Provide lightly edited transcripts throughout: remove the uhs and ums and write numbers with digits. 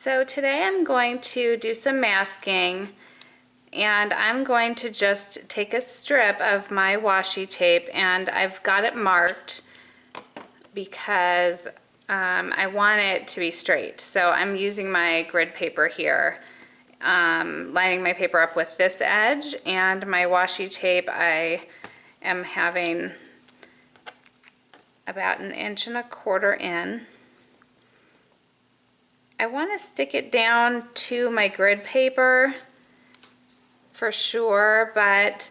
So today I'm going to do some masking, and I'm going to just take a strip of my washi tape, and I've got it marked because I want it to be straight. So I'm using my grid paper here, lining my paper up with this edge, and my washi tape I am having about 1.25 inches in. I want to stick it down to my grid paper for sure, but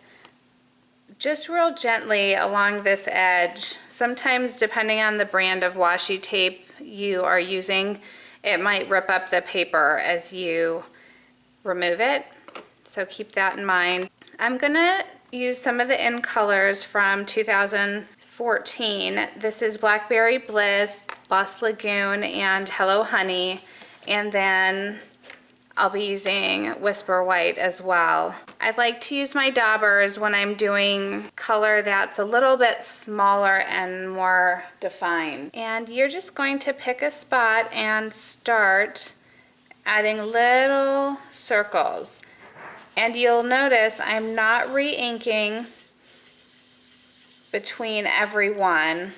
just real gently along this edge. Sometimes, depending on the brand of washi tape you are using, it might rip up the paper as you remove it, so keep that in mind. I'm gonna use some of the in colors from 2014. This is Blackberry Bliss, Lost Lagoon, and Hello Honey. And then I'll be using Whisper White as well. I like to use my daubers when I'm doing color that's a little bit smaller and more defined. And you're just going to pick a spot and start adding little circles. And you'll notice I'm not re-inking between every one.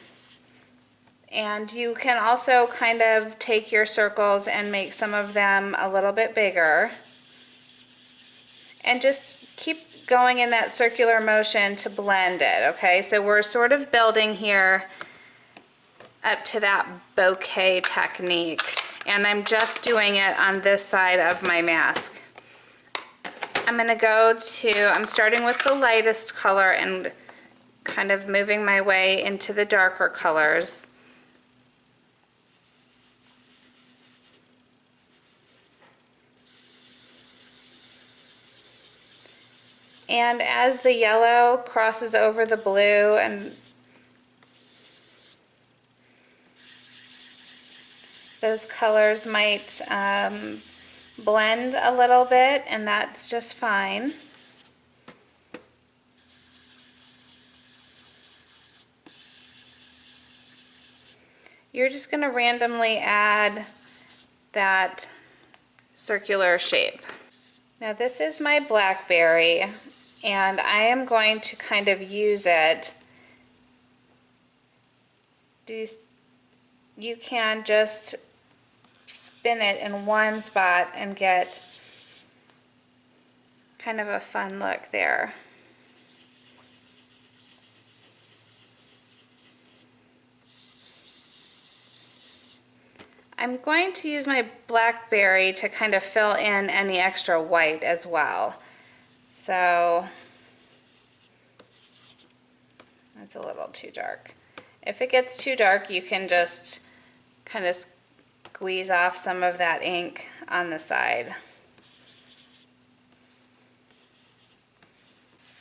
And you can also kind of take your circles and make some of them a little bit bigger. And just keep going in that circular motion to blend it, okay? So we're sort of building here up to that bokeh technique. And I'm just doing it on this side of my mask. I'm starting with the lightest color and kind of moving my way into the darker colors. And as the yellow crosses over the blue, and those colors might blend a little bit, and that's just fine. You're just going to randomly add that circular shape. Now this is my blackberry, and I am going to kind of use it. You can just spin it in one spot and get kind of a fun look there. I'm going to use my blackberry to kind of fill in any extra white as well. So that's a little too dark. If it gets too dark, you can just kind of squeeze off some of that ink on the side.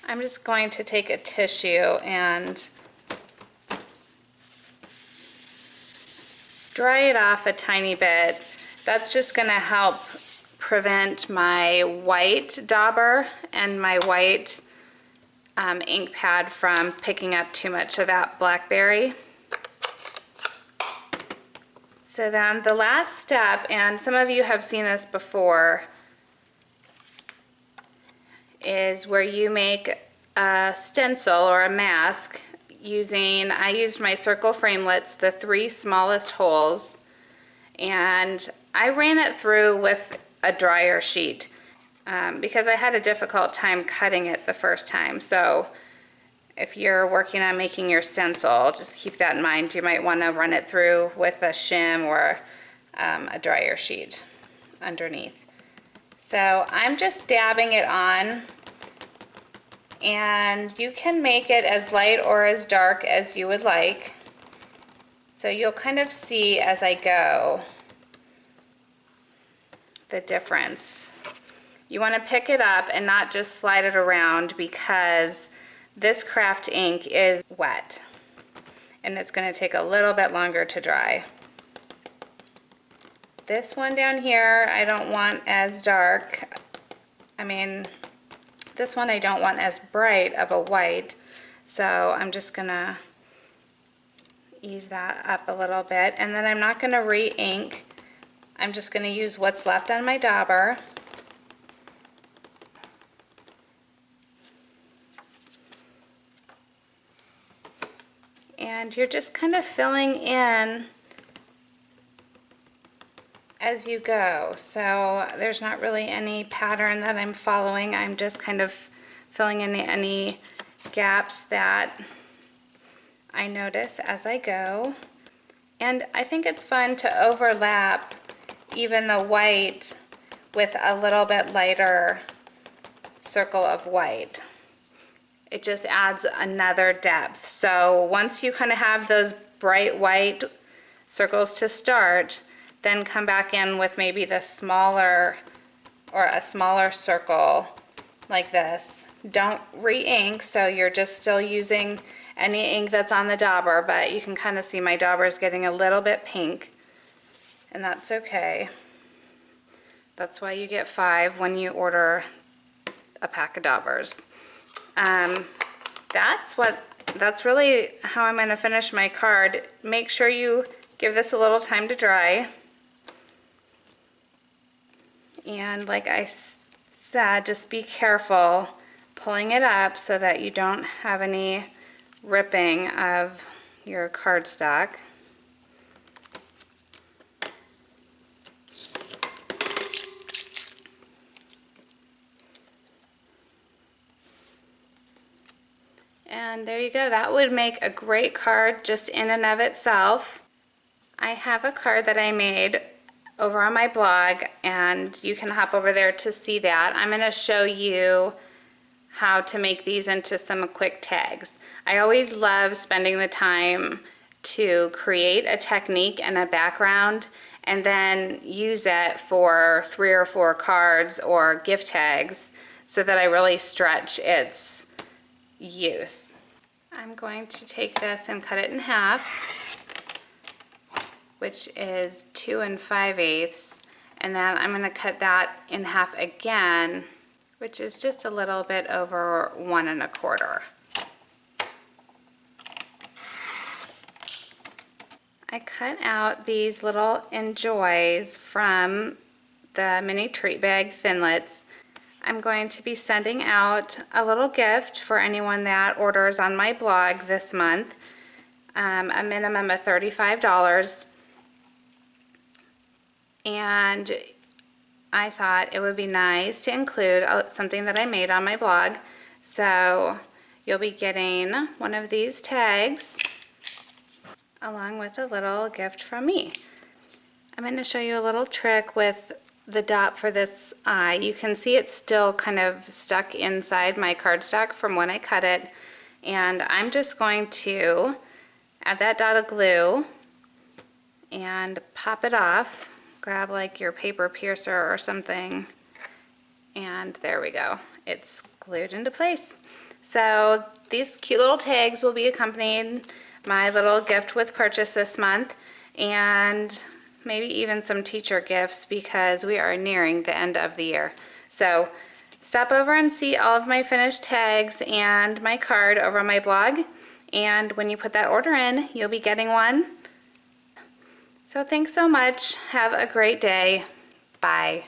I'm just going to take a tissue and dry it off a tiny bit. That's just going to help prevent my white dauber and my white ink pad from picking up too much of that blackberry. So then the last step, and some of you have seen this before, is where you make a stencil or a mask I used my circle framelits, the 3 smallest holes, and I ran it through with a dryer sheet because I had a difficult time cutting it the first time. So if you're working on making your stencil, just keep that in mind. You might want to run it through with a shim or a dryer sheet underneath. So I'm just dabbing it on. And you can make it as light or as dark as you would like. So you'll kind of see as I go the difference. You want to pick it up and not just slide it around, because this craft ink is wet and it's going to take a little bit longer to dry. This one down here I don't want as dark. This one I don't want as bright of a white, so I'm just gonna ease that up a little bit, and then I'm not gonna re-ink I'm just going to use what's left on my dauber. And you're just kind of filling in as you go. So there's not really any pattern that I'm following. I'm just kind of filling in any gaps that I notice as I go. And I think it's fun to overlap even the white with a little bit lighter circle of white. It just adds another depth. So once you kind of have those bright white circles to start, then come back in with maybe the smaller or a smaller circle like this. Don't re-ink, so you're just still using any ink that's on the dauber, but you can kind of see my dauber is getting a little bit pink, and that's okay. That's why you get 5 when you order a pack of daubers. That's really how I'm going to finish my card. Make sure you give this a little time to dry. And like I said, just be careful pulling it up so that you don't have any ripping of your cardstock. And there you go. That would make a great card just in and of itself. I have a card that I made over on my blog, and you can hop over there to see that. I'm going to show you how to make these into some quick tags. I always love spending the time to create a technique and a background and then use it for 3 or 4 cards or gift tags so that I really stretch its use. I'm going to take this and cut it in half, which is 2 5/8, and then I'm going to cut that in half again, which is just a little bit over 1 1/4. I cut out these little enjoys from the mini treat bag thinlits. I'm going to be sending out a little gift for anyone that orders on my blog this month, a minimum of $35. And I thought it would be nice to include something that I made on my blog. So you'll be getting one of these tags along with a little gift from me. I'm going to show you a little trick with the dot for this eye. You can see it's still kind of stuck inside my cardstock from when I cut it, and I'm just going to add that dot of glue and pop it off. Grab like your paper piercer or something, and there we go. It's glued into place. So these cute little tags will be accompanying my little gift with purchase this month, and maybe even some teacher gifts because we are nearing the end of the year. So stop over and see all of my finished tags and my card over on my blog, and when you put that order in, you'll be getting one. So thanks so much. Have a great day. Bye.